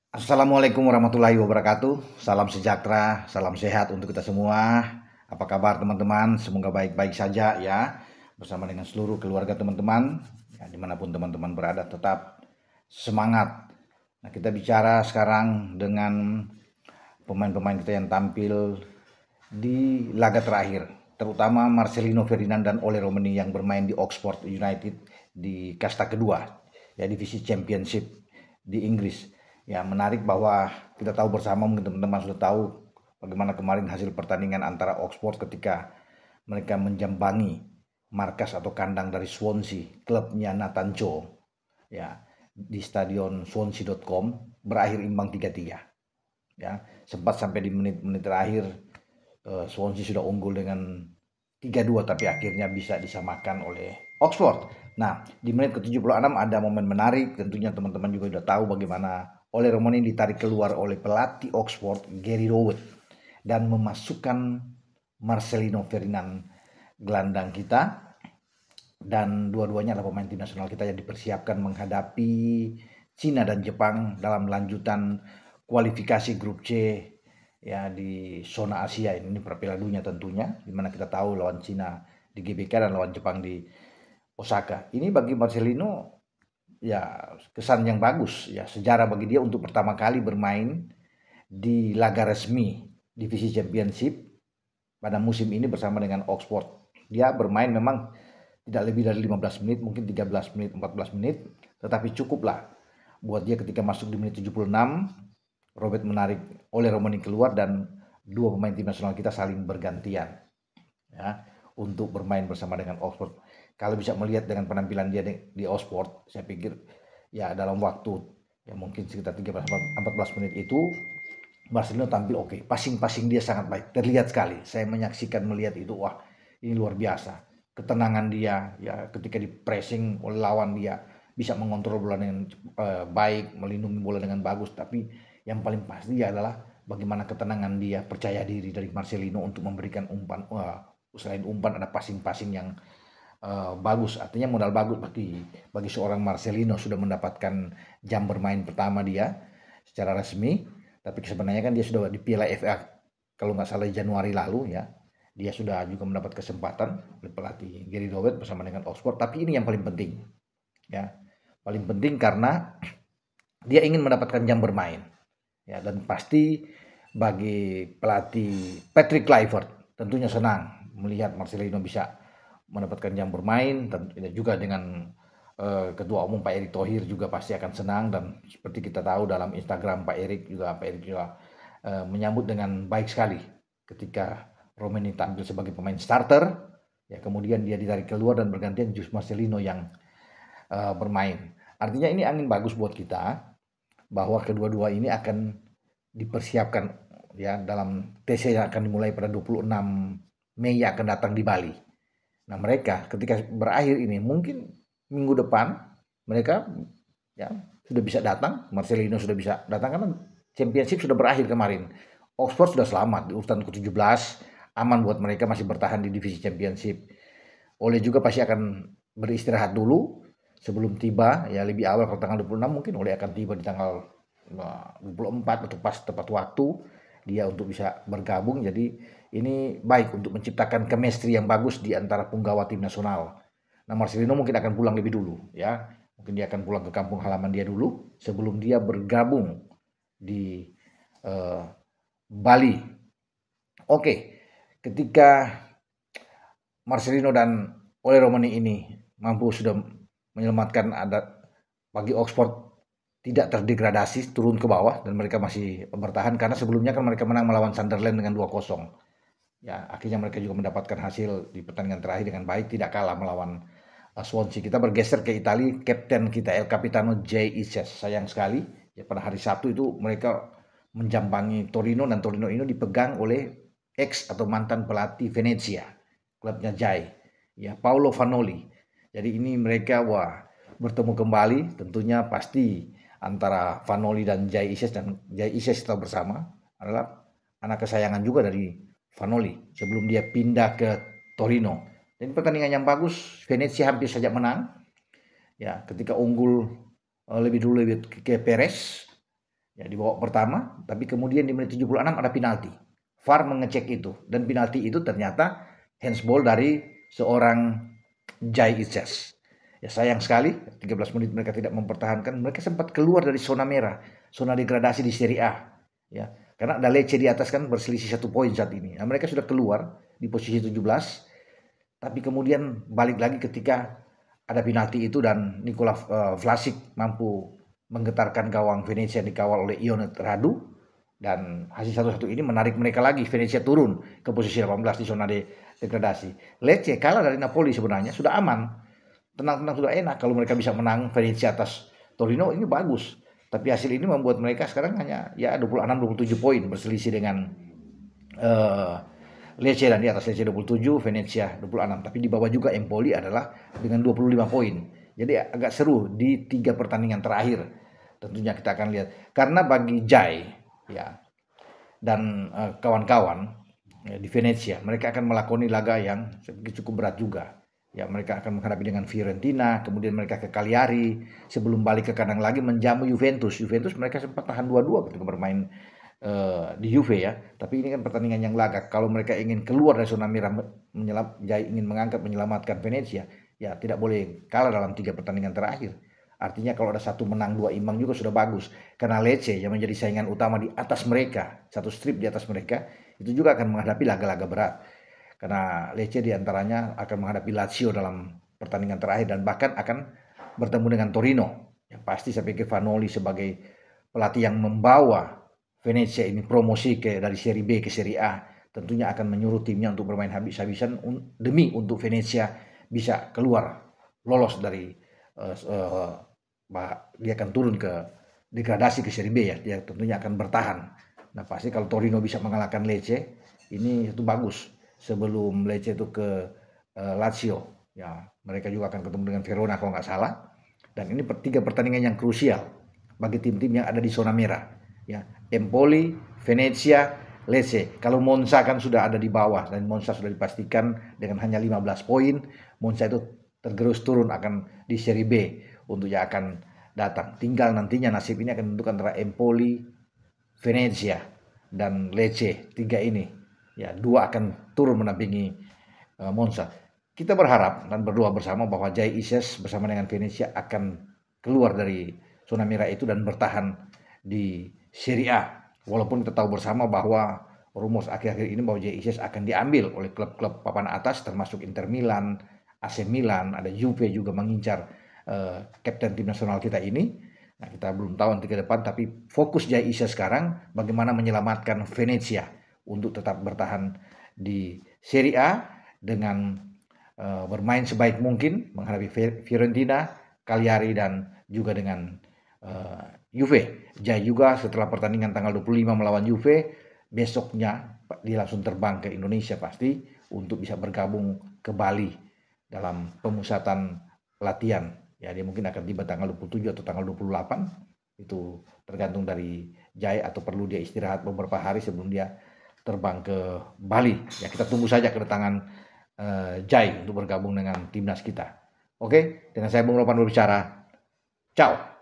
Assalamualaikum warahmatullahi wabarakatuh. Salam sejahtera, salam sehat untuk kita semua. Apa kabar teman-teman? Semoga baik-baik saja ya. Bersama dengan seluruh keluarga teman-teman, ya, dimanapun teman-teman berada, tetap semangat. Nah, kita bicara sekarang dengan pemain-pemain kita yang tampil di laga terakhir, terutama Marcelino Ferdinand dan Ole Romeni yang bermain di Oxford United di kasta kedua, ya divisi Championship di Inggris. Ya menarik bahwa kita tahu bersama, mungkin teman-teman sudah tahu bagaimana kemarin hasil pertandingan antara Oxford ketika mereka menjambangi markas atau kandang dari Swansea, klubnya Nathan Joe, ya di stadion swansea.com berakhir imbang 3-3. Ya, sempat sampai di menit-menit terakhir Swansea sudah unggul dengan 3-2 tapi akhirnya bisa disamakan oleh Oxford. Nah, di menit ke-76 ada momen menarik, tentunya teman-teman juga sudah tahu bagaimana Ole Romani ditarik keluar oleh pelatih Oxford Gary Rowett dan memasukkan Marcelino Ferdinand, gelandang kita, dan dua-duanya adalah pemain tim nasional kita yang dipersiapkan menghadapi Cina dan Jepang dalam lanjutan kualifikasi grup C ya di zona Asia ini Piala Dunia tentunya, di mana kita tahu lawan Cina di GBK dan lawan Jepang di Osaka. Ini bagi Marcelino ya kesan yang bagus ya, sejarah bagi dia untuk pertama kali bermain di laga resmi divisi Championship pada musim ini bersama dengan Oxford. Dia bermain memang tidak lebih dari 15 menit, mungkin 13 menit, 14 menit, tetapi cukuplah buat dia ketika masuk di menit 76, Robert menarik oleh Romani keluar dan dua pemain tim nasional kita saling bergantian ya untuk bermain bersama dengan Oxford. Kalau bisa melihat dengan penampilan dia di Oxford, saya pikir ya dalam waktu ya mungkin sekitar 13-14 menit itu Barcelona tampil oke. Passing-passing dia sangat baik, terlihat sekali. Saya menyaksikan melihat itu, wah ini luar biasa. Ketenangan dia ya ketika di pressing oleh lawan, dia bisa mengontrol bola dengan baik, melindungi bola dengan bagus. Tapi yang paling pasti adalah bagaimana ketenangan dia, percaya diri dari Marcelino untuk memberikan umpan. Selain umpan ada passing-passing yang bagus. Artinya modal bagus bagi seorang Marcelino, sudah mendapatkan jam bermain pertama dia secara resmi. Tapi sebenarnya kan dia sudah di Piala FA kalau nggak salah Januari lalu ya. Dia sudah juga mendapat kesempatan oleh pelatih Gary Rowett bersama dengan Oxford. Tapi ini yang paling penting ya. Paling penting karena dia ingin mendapatkan jam bermain. Ya, dan pasti bagi pelatih Patrick Kluivert tentunya senang melihat Marcelino bisa mendapatkan jam bermain, dan juga dengan Ketua Umum Pak Erick Thohir juga pasti akan senang. Dan seperti kita tahu dalam Instagram Pak Erick juga menyambut dengan baik sekali ketika Romeni tampil sebagai pemain starter ya, kemudian dia ditarik keluar dan bergantian Jus Marcelino yang bermain. Artinya ini angin bagus buat kita bahwa kedua-dua ini akan dipersiapkan ya dalam TC yang akan dimulai pada 26 Mei yang akan datang di Bali. Nah, mereka ketika berakhir ini mungkin minggu depan mereka ya sudah bisa datang, Marcelino sudah bisa datang karena championship sudah berakhir kemarin. Oxford sudah selamat di urutan ke-17, aman buat mereka masih bertahan di divisi championship. Oleh juga pasti akan beristirahat dulu sebelum tiba ya lebih awal, kalau tanggal 26 mungkin Oleh akan tiba di tanggal 24 atau pas tepat waktu dia untuk bisa bergabung. Jadi ini baik untuk menciptakan chemistry yang bagus di antara punggawa tim nasional. Nah, Marcelino mungkin akan pulang lebih dulu ya. Mungkin dia akan pulang ke kampung halaman dia dulu sebelum dia bergabung di uh, Bali. Oke, ketika Marcelino dan Ole Romani ini mampu sudah menyelamatkan adat bagi Oxford tidak terdegradasi turun ke bawah dan mereka masih bertahan, karena sebelumnya kan mereka menang melawan Sunderland dengan 2-0. Ya, akhirnya mereka juga mendapatkan hasil di pertandingan terakhir dengan baik, tidak kalah melawan Swansea. Kita bergeser ke Italia, kapten kita El Capitano Jay Ises. Sayang sekali ya pada hari Sabtu itu mereka menjambangi Torino, dan Torino ini dipegang oleh ex atau mantan pelatih Venezia, klubnya Jay, ya Paolo Vanoli. Jadi ini mereka bertemu kembali, tentunya pasti antara Vanoli dan Jay Ises, dan Jay Ises kita bersama adalah anak kesayangan juga dari Vanoli sebelum dia pindah ke Torino. Dan pertandingan yang bagus, Venezia hampir saja menang ya ketika unggul lebih dulu ke Perez Ya, di babak pertama, tapi kemudian di menit 76 ada penalti. VAR mengecek itu dan penalti itu ternyata handsball dari seorang Jai Ises. Ya sayang sekali 13 menit mereka tidak mempertahankan. Mereka sempat keluar dari zona merah, zona degradasi di Serie A. Ya, karena ada Lecce di atas kan berselisih 1 poin saat ini. Nah, mereka sudah keluar di posisi 17, tapi kemudian balik lagi ketika ada penalti itu dan Nikola Vlasic mampu menggetarkan gawang Venezia dikawal oleh Ionut Radu, dan hasil 1-1 ini menarik mereka lagi. Venezia turun ke posisi 18 di zona degradasi. Lecce kalah dari Napoli sebenarnya sudah aman, tenang-tenang, sudah enak. Kalau mereka bisa menang Venezia atas Torino ini bagus. Tapi hasil ini membuat mereka sekarang hanya ya 26-27 poin berselisih dengan Lecce, dan di atas Lecce 27, Venezia 26. Tapi di bawah juga Empoli adalah dengan 25 poin. Jadi agak seru di 3 pertandingan terakhir. Tentunya kita akan lihat. Karena bagi Jai ya dan kawan-kawan ya, di Venezia, mereka akan melakoni laga yang cukup berat juga. Ya, mereka akan menghadapi dengan Fiorentina, kemudian mereka ke Cagliari, sebelum balik ke kandang lagi menjamu Juventus. Juventus mereka sempat tahan 2-2 ketika bermain di Juve ya. Tapi ini kan pertandingan yang laga. Kalau mereka ingin keluar dari zona merah, ingin mengangkat menyelamatkan Venezia, ya tidak boleh kalah dalam 3 pertandingan terakhir. Artinya kalau ada 1 menang 2 imbang juga sudah bagus. Karena Lecce yang menjadi saingan utama di atas mereka, 1 strip di atas mereka, itu juga akan menghadapi laga-laga berat. Karena Lecce diantaranya akan menghadapi Lazio dalam pertandingan terakhir dan bahkan akan bertemu dengan Torino. Ya, pasti saya pikir Vanoli sebagai pelatih yang membawa Venezia ini promosi dari Serie B ke Serie A, tentunya akan menyuruh timnya untuk bermain habis-habisan demi untuk Venezia bisa keluar, lolos dari dia akan turun ke degradasi ke Serie B ya. Dia tentunya akan bertahan. Nah pasti kalau Torino bisa mengalahkan Lecce, ini itu bagus. Sebelum Lecce itu ke Lazio, ya mereka juga akan ketemu dengan Verona kalau nggak salah. Dan ini 3 pertandingan yang krusial bagi tim-tim yang ada di zona merah. Ya, Empoli, Venezia, Lecce. Kalau Monza kan sudah ada di bawah dan Monza sudah dipastikan dengan hanya 15 poin, Monza itu tergerus turun akan di Serie B untuk yang akan datang. Tinggal nantinya nasib ini akan menentukan antara Empoli, Venezia, dan Lecce. 3 ini. Ya, 2 akan turun mendampingi Monza. Kita berharap dan berdoa bersama bahwa Jai Ises bersama dengan Venezia akan keluar dari zona merah itu dan bertahan di Serie A. Walaupun kita tahu bersama bahwa rumus akhir-akhir ini bahwa Jai Ises akan diambil oleh klub-klub papan atas termasuk Inter Milan, AC Milan, ada Juve juga mengincar kapten tim nasional kita ini. Nah, kita belum tahu nanti ke depan, tapi fokus Jai Ises sekarang bagaimana menyelamatkan Venezia untuk tetap bertahan di Serie A dengan bermain sebaik mungkin menghadapi Fiorentina, Cagliari, dan juga dengan Juve. Jai juga setelah pertandingan tanggal 25 melawan Juve, besoknya dia langsung terbang ke Indonesia pasti untuk bisa bergabung ke Bali dalam pemusatan latihan. Ya, dia mungkin akan tiba tanggal 27 atau tanggal 28. Itu tergantung dari Jai atau perlu dia istirahat beberapa hari sebelum dia terbang ke Bali. Ya, kita tunggu saja kedatangan Jai untuk bergabung dengan timnas kita. Oke, dengan saya Bung Ropan berbicara. Ciao.